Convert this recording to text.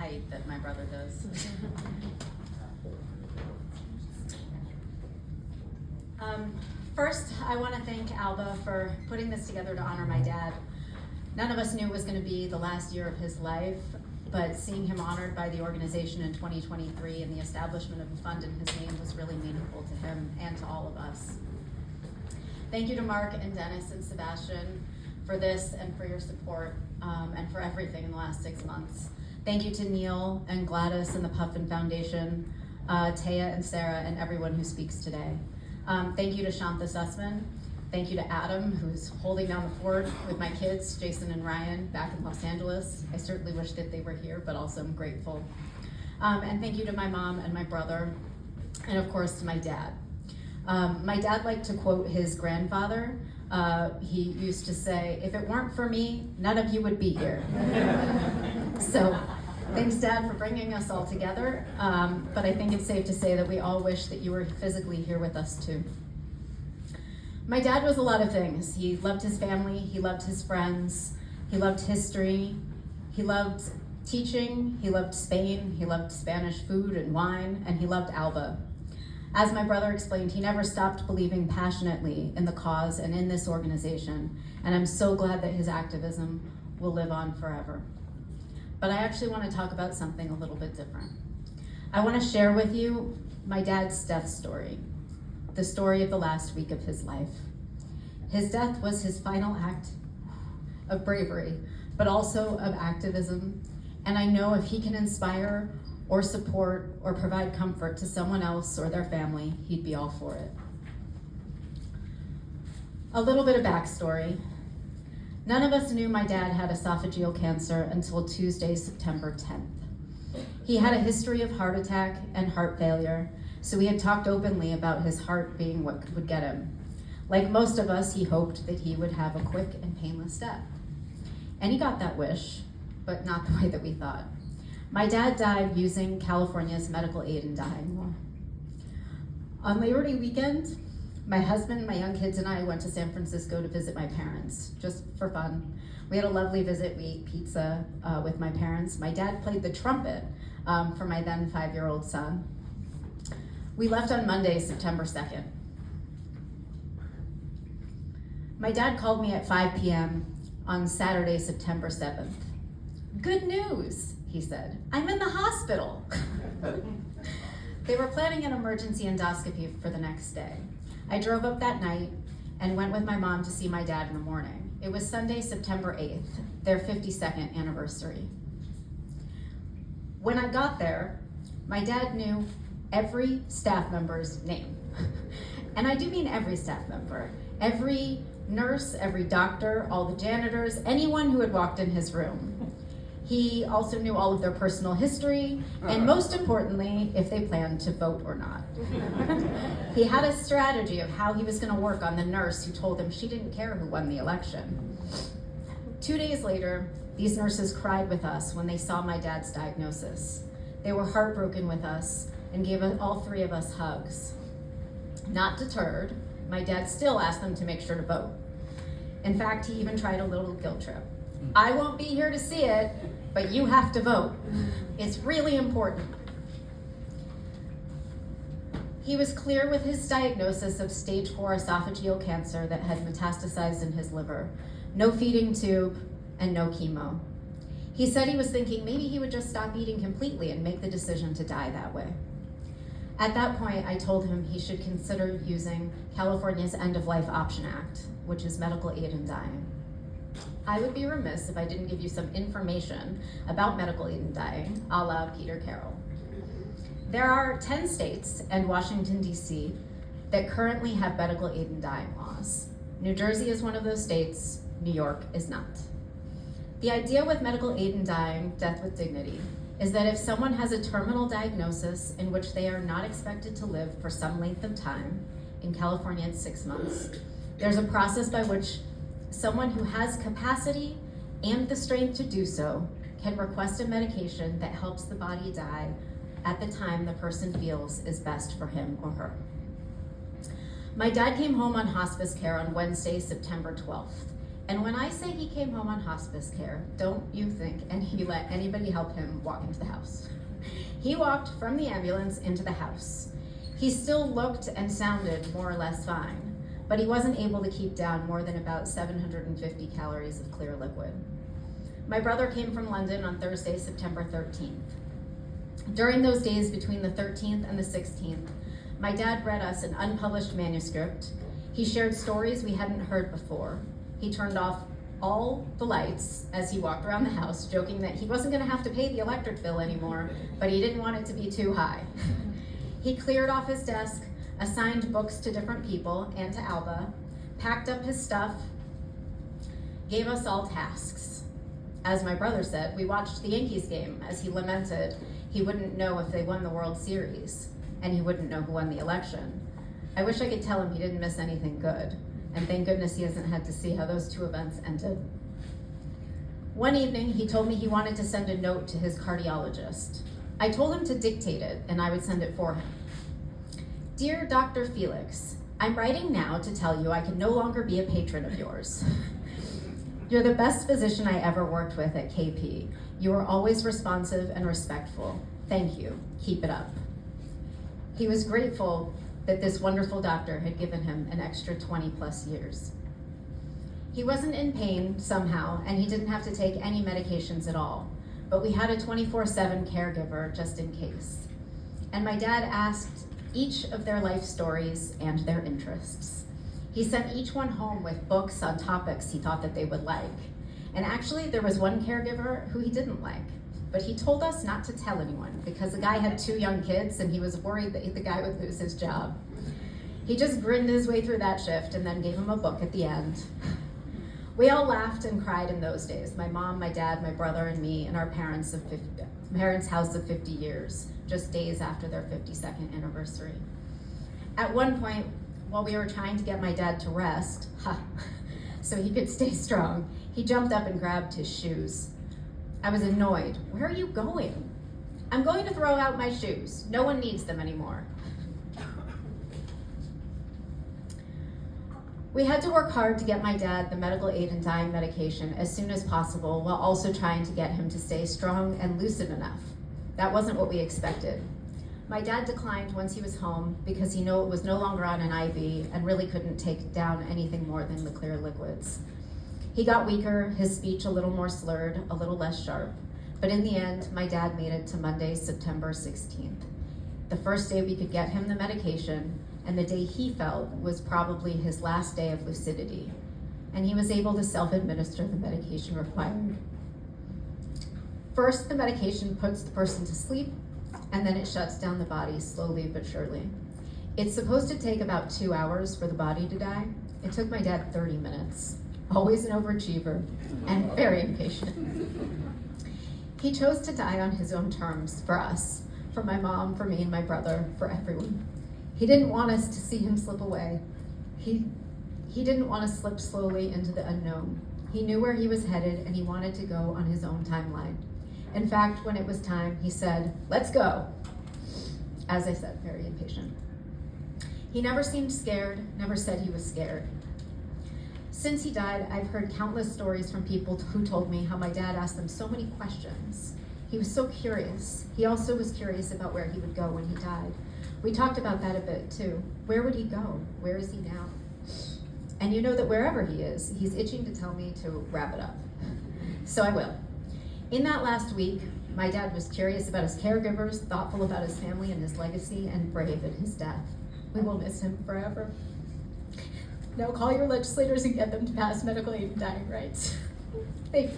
height that my brother does. First, I want to thank ALBA for putting this together to honor my dad. None of us knew it was going to be the last year of his life, but seeing him honored by the organization in 2023 and the establishment of a fund in his name was really meaningful to him and to all of us. Thank you to Mark and Dennis and Sebastian for this and for your support and for everything in the last 6 months. Thank you to Neil and Gladys and the Puffin Foundation, Taya and Sarah and everyone who speaks today. Thank you to Shantha Sussman. Thank you to Adam, who's holding down the fort with my kids, Jason and Ryan, back in Los Angeles. I certainly wish that they were here, but also I'm grateful. And thank you to my mom and my brother, and of course to my dad. My dad liked to quote his grandfather. He used to say, "If it weren't for me, none of you would be here." So thanks, Dad, for bringing us all together. But I think it's safe to say that we all wish that you were physically here with us too. My dad was a lot of things. He loved his family, he loved his friends, he loved history, he loved teaching, he loved Spain, he loved Spanish food and wine, and he loved ALBA. As my brother explained, he never stopped believing passionately in the cause and in this organization, and I'm so glad that his activism will live on forever. But I actually want to talk about something a little bit different. I want to share with you my dad's death story, the story of the last week of his life. His death was his final act of bravery, but also of activism, and I know if he can inspire or support or provide comfort to someone else or their family, he'd be all for it. A little bit of backstory. None of us knew my dad had esophageal cancer until Tuesday, September 10th. He had a history of heart attack and heart failure, so we had talked openly about his heart being what would get him. Like most of us, he hoped that he would have a quick and painless death. And he got that wish, but not the way that we thought. My dad died using California's medical aid in dying law. On Labor Day weekend, my husband, my young kids, and I went to San Francisco to visit my parents, just for fun. We had a lovely visit. We ate pizza with my parents. My dad played the trumpet for my then 5-year-old son. We left on Monday, September 2nd. My dad called me at 5 p.m. on Saturday, September 7th. "Good news," he said. "I'm in the hospital." They were planning an emergency endoscopy for the next day. I drove up that night and went with my mom to see my dad in the morning. It was Sunday, September 8th, their 52nd anniversary. When I got there, my dad knew every staff member's name. And I do mean every staff member. Every nurse, every doctor, all the janitors, anyone who had walked in his room. He also knew all of their personal history, and most importantly, if they planned to vote or not. He had a strategy of how he was going to work on the nurse who told him she didn't care who won the election. 2 days later, these nurses cried with us when they saw my dad's diagnosis. They were heartbroken with us and gave all 3 of us hugs. Not deterred, my dad still asked them to make sure to vote. In fact, he even tried a little guilt trip. "I won't be here to see it, but you have to vote. It's really important." He was clear with his diagnosis of stage 4 esophageal cancer that had metastasized in his liver. No feeding tube and no chemo. He said he was thinking maybe he would just stop eating completely and make the decision to die that way. At that point, I told him he should consider using California's End-of-Life Option Act, which is medical aid in dying. I would be remiss if I didn't give you some information about medical aid in dying, a la Peter Carroll. There are 10 states and Washington, D.C. that currently have medical aid in dying laws. New Jersey is one of those states, New York is not. The idea with medical aid in dying, death with dignity, is that if someone has a terminal diagnosis in which they are not expected to live for some length of time, in California it's 6 months, there's a process by which someone who has capacity and the strength to do so can request a medication that helps the body die at the time the person feels is best for him or her. My dad came home on hospice care on Wednesday, September 12th, And when I say he came home on hospice care, don't you think and he let anybody help him walk into the house. He walked from the ambulance into the house. He still looked and sounded more or less fine, but he wasn't able to keep down more than about 750 calories of clear liquid. My brother came from London on Thursday, September 13th. During those days between the 13th and the 16th, my dad read us an unpublished manuscript. He shared stories we hadn't heard before. He turned off all the lights as he walked around the house, joking that he wasn't going to have to pay the electric bill anymore, but he didn't want it to be too high. He cleared off his desk, assigned books to different people and to ALBA, packed up his stuff, gave us all tasks. As my brother said, we watched the Yankees game as he lamented he wouldn't know if they won the World Series, and he wouldn't know who won the election. I wish I could tell him he didn't miss anything good, and thank goodness he hasn't had to see how those two events ended. One evening, he told me he wanted to send a note to his cardiologist. I told him to dictate it, and I would send it for him. Dear Dr. Felix, I'm writing now to tell you I can no longer be a patron of yours. You're the best physician I ever worked with at KP. You are always responsive and respectful. Thank you. Keep it up. He was grateful that this wonderful doctor had given him an extra 20 plus years. He wasn't in pain somehow, and he didn't have to take any medications at all, but we had a 24/7 caregiver just in case. And my dad asked each of their life stories and their interests. He sent each one home with books on topics he thought that they would like. And actually, there was one caregiver who he didn't like, but he told us not to tell anyone because the guy had 2 young kids and he was worried that the guy would lose his job. He just grinned his way through that shift and then gave him a book at the end. We all laughed and cried in those days, my mom, my dad, my brother, and me, in our parents' house of 50 years, just days after their 52nd anniversary. At one point, while we were trying to get my dad to rest, so he could stay strong, he jumped up and grabbed his shoes. I was annoyed. Where are you going? I'm going to throw out my shoes. No one needs them anymore. We had to work hard to get my dad the medical aid and dying medication as soon as possible while also trying to get him to stay strong and lucid enough. That wasn't what we expected. My dad declined once he was home because he knew it was no longer on an IV and really couldn't take down anything more than the clear liquids. He got weaker, his speech a little more slurred, a little less sharp, but in the end, my dad made it to Monday, September 16th. The first day we could get him the medication, and the day he felt was probably his last day of lucidity, and he was able to self-administer the medication required. First, the medication puts the person to sleep, and then it shuts down the body slowly but surely. It's supposed to take about 2 hours for the body to die. It took my dad 30 minutes, always an overachiever and very impatient. He chose to die on his own terms for us, for my mom, for me and my brother, for everyone. He didn't want us to see him slip away. He didn't want to slip slowly into the unknown. He knew where he was headed and he wanted to go on his own timeline. In fact, when it was time, he said, "Let's go." As I said, very impatient. He never seemed scared, never said he was scared. Since he died, I've heard countless stories from people who told me how my dad asked them so many questions. He was so curious. He also was curious about where he would go when he died. We talked about that a bit too. Where would he go? Where is he now? And you know that wherever he is, he's itching to tell me to wrap it up. So I will. In that last week, my dad was curious about his caregivers, thoughtful about his family and his legacy, and brave in his death. We will miss him forever. Now call your legislators and get them to pass medical aid and dying rights. Thank you.